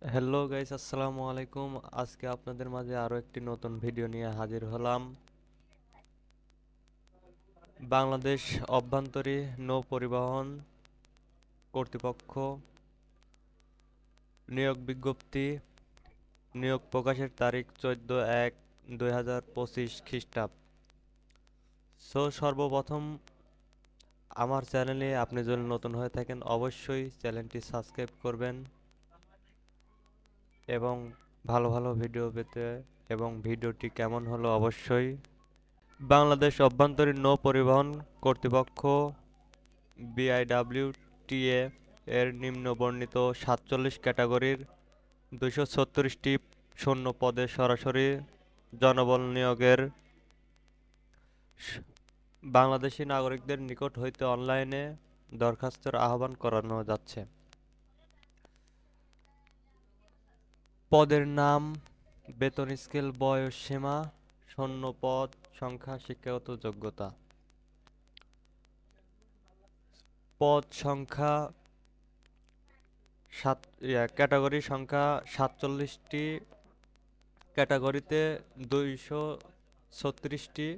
Hello guys, আসসালামু আলাইকুম। আজকে আপনাদের মাঝে আরো একটি নতুন ভিডিও নিয়ে হাজির হলাম। বাংলাদেশ অভ্যন্তরীণ নৌ পরিবহন কর্তৃপক্ষ নিয়োগ বিজ্ঞপ্তি, নিয়োগ প্রকাশের তারিখ 14/1/2025 খ্রিস্টাব্দ। সর্বপ্রথম আমার চ্যানেলে আপনি যদি নতুন হয়ে থাকেন অবশ্যই চ্যানেলটি সাবস্ক্রাইব করবেন এবং ভালো ভালো ভিডিও পেতে এবং ভিডিওটি কেমন হলো অবশ্যই। বাংলাদেশ অভ্যন্তরীণ নৌ পরিবহন কর্তৃপক্ষ বিআইডব্লিউটিএ এর নিম্ন বর্ণিত ৪৭ ক্যাটাগরির ২৩৬টি শূন্য পদে সরাসরি জনবল নিয়োগের বাংলাদেশী নাগরিকদের নিকট হইতে অনলাইনে দরখাস্তের আহ্বান করানো যাচ্ছে। পদের নাম, বেতন স্কেল, বয়স সীমা, শূন্য পদ সংখ্যা, শিক্ষাগত যোগ্যতা। পদ সংখ্যা ক্যাটাগরি সংখ্যা ৪৭টি, ক্যাটাগরিতে ২৩৬টি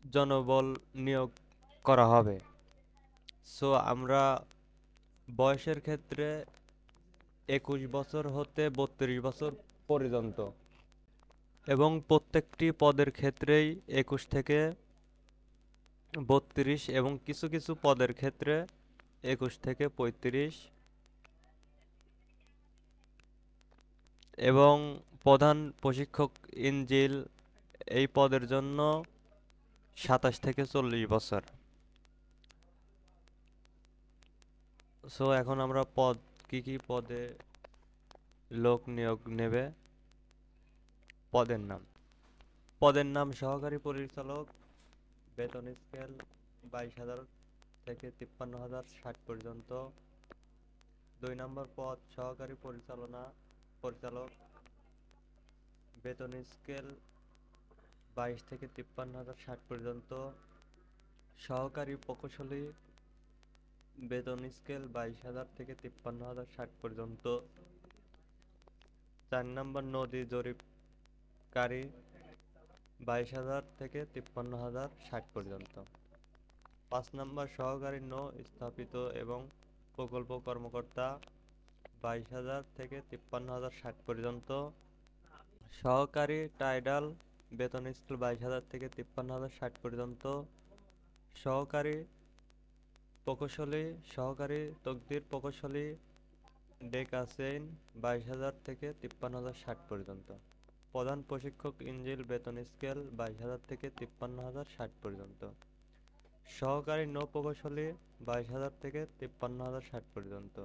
জনবল নিয়োগ করা হবে। আমরা বয়সের ক্ষেত্রে ২১ বছর হতে ৩২ বছর পর্যন্ত এবং প্রত্যেকটি পদের ক্ষেত্রেই ২১ থেকে ৩২ এবং কিছু কিছু পদের ক্ষেত্রে ২১ থেকে ৩৫ এবং প্রধান প্রশিক্ষক ইঞ্জিল এই পদের জন্য ২৭ থেকে ৪০ বছর। এখন আমরা কি কি পদে লোক নিয়োগ নেবে। পদের নাম সহকারী পরিচালক, বেতন স্কেল ২২,০০০ থেকে ৫৩,০০০ ষাট পর্যন্ত। ২ নম্বর পদ সহকারী পরিচালক, বেতন স্কেল ২২ থেকে ৫৩,০০০ ষাট পর্যন্ত। সহকারী প্রকৌশলী, বেতন স্কেল ২২,০০০ থেকে ৫৩,০০০ ষাট পর্যন্ত। ৪ নম্বর নদী জরিপকারী, ২২,০০০ থেকে ৫৩,০০০ ষাট পর্যন্ত। ৫ নম্বর সহকারী নৌ স্থাপিত এবং প্রকল্প কর্মকর্তা, ২২,০০০ থেকে ৫৩,০০০ ষাট পর্যন্ত। সহকারী টাইডাল, বেতন স্কেল ২২,০০০ থেকে ৫৩,০০০ ষাট পর্যন্ত। সহকারী প্রকৌশলী, সহকারী তকদির প্রকৌশলী, ডেকাসেইন ২২,০০০ থেকে ৫৩,০০০ ষাট পর্যন্ত। প্রধান প্রশিক্ষক ইঞ্জিল, বেতন স্কেল ২২,০০০ থেকে ৫৩,০০০ ষাট পর্যন্ত। সহকারী নৌ প্রকৌশলী ২২,০০০ থেকে ৫৩,০০০ ষাট পর্যন্ত।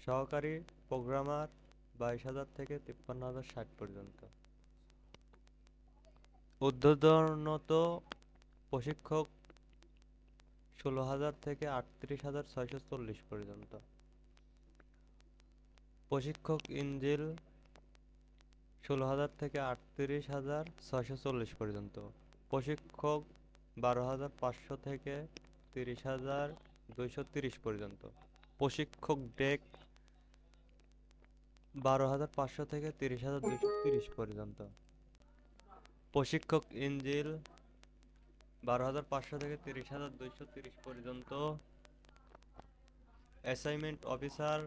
সহকারী প্রোগ্রামার ২২,০০০ থেকে ৫৩,০০০ ষাট পর্যন্ত। ঊর্ধ্বতন প্রশিক্ষক ১৬,০০০ থেকে ৩৮,৬৪০ পর্যন্ত। প্রশিক্ষক ইঞ্জিল ১৬,০০০ থেকে ৩৮,৬৪০ পর্যন্ত। প্রশিক্ষক ১২,৫০০ থেকে ৩০,২৩০ পর্যন্ত। প্রশিক্ষক ডেক ১২,৫০০ থেকে ৩০,২৩০ পর্যন্ত। প্রশিক্ষক ইঞ্জিল ১২,৫০০ থেকে ৩০,২৩০ পর্যন্ত। অ্যাসাইনমেন্ট অফিসার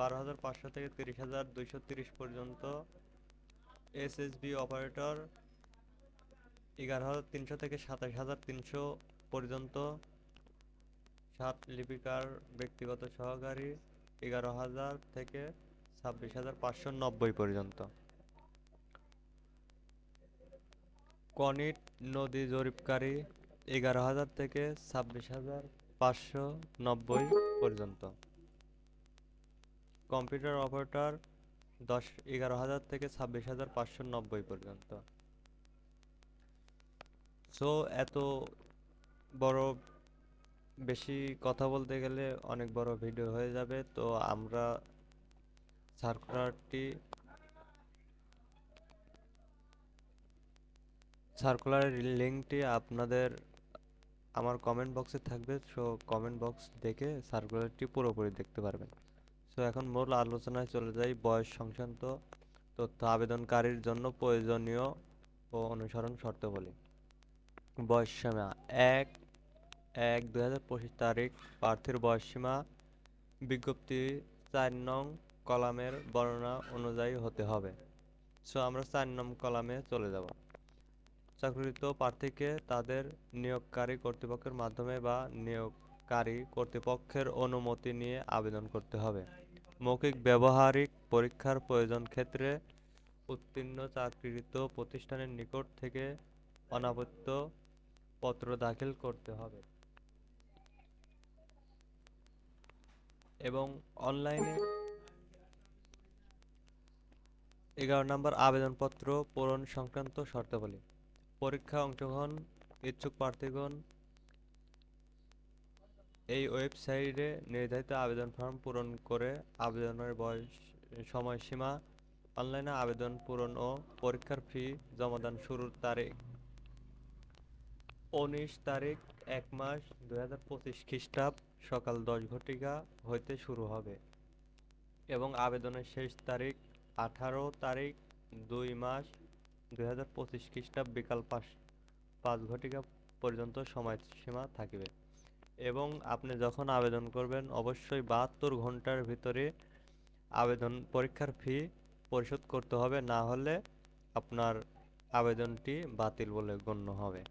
১২,৫০০ থেকে ৩০,২৩০ পর্যন্ত। এসএসবি অপারেটর ১১,৩০০ থেকে ২৭,৩০০ পর্যন্ত। সাত লিপিকার ব্যক্তিগত সহকারী ১১,০০০ থেকে ২৬,৫৯০ পর্যন্ত। কনিট নদী জরিপকারী ১১,০০০ থেকে ২৬,৫৯০ পর্যন্ত। কম্পিউটার অপারেটর ১১,০০০ থেকে ২৬,৫৯০ পর্যন্ত। এত বড়, বেশি কথা বলতে গেলে অনেক বড় ভিডিও হয়ে যাবে, তো আমরা সার্কুলারের লিঙ্কটি আপনাদের আমার কমেন্ট বক্সে থাকবে। কমেন্ট বক্স দেখে সার্কুলারটি পুরোপুরি দেখতে পারবেন। তো এখন মূল আলোচনায় চলে যাই। বয়স সংক্রান্ত তথ্য আবেদনকারীর জন্য প্রয়োজনীয় ও অনুসরণ শর্তাবলী। বয়সসীমা 1/1/2025 তারিখ। প্রার্থীর বয়সসীমা বিজ্ঞপ্তি 4 নং কলামের বর্ণনা অনুযায়ী হতে হবে। সো আমরা 4 নং কলামে চলে যাব। চাকরিরত প্রার্থীকে তাদের নিয়োগকারী কর্তৃপক্ষের মাধ্যমে বা নিয়োগকারী কর্তৃপক্ষের অনুমতি নিয়ে আবেদন করতে হবে। মৌখিক ব্যবহারিক পরীক্ষার প্রয়োজন ক্ষেত্রে উত্তীর্ণ চাকরিরত প্রতিষ্ঠানের নিকট থেকে অনাবৃত্ত পত্র দাখিল করতে হবে এবং অনলাইনে 11 নম্বর আবেদনপত্র পূরণ সংক্রান্ত শর্তাবলী। পরীক্ষা অংশগ্রহণ ইচ্ছুক প্রার্থীগণ এই ওয়েবসাইটে নির্ধারিত আবেদন ফর্ম পূরণ করে আবেদনের সময়সীমা, অনলাইনে আবেদন পূরণ ও পরীক্ষার ফি জমাদান শুরুর তারিখ 19 তারিখ 1 মাস 2025 খ্রিস্টাব্দ সকাল 10 ঘটিকা হইতে শুরু হবে এবং আবেদনের শেষ তারিখ 18 তারিখ 2 মাস 2025 খ্রিস্টাব্দ বিকাল 5 ঘটিকা পর্যন্ত সময়সীমা থাকিবে। এবং আপনি যখন আবেদন করবেন অবশ্যই 72 ঘন্টার ভিতরে আবেদন পরীক্ষার ফি পরিশোধ করতে হবে, না হলে আপনার আবেদনটি বাতিল বলে গণ্য হবে।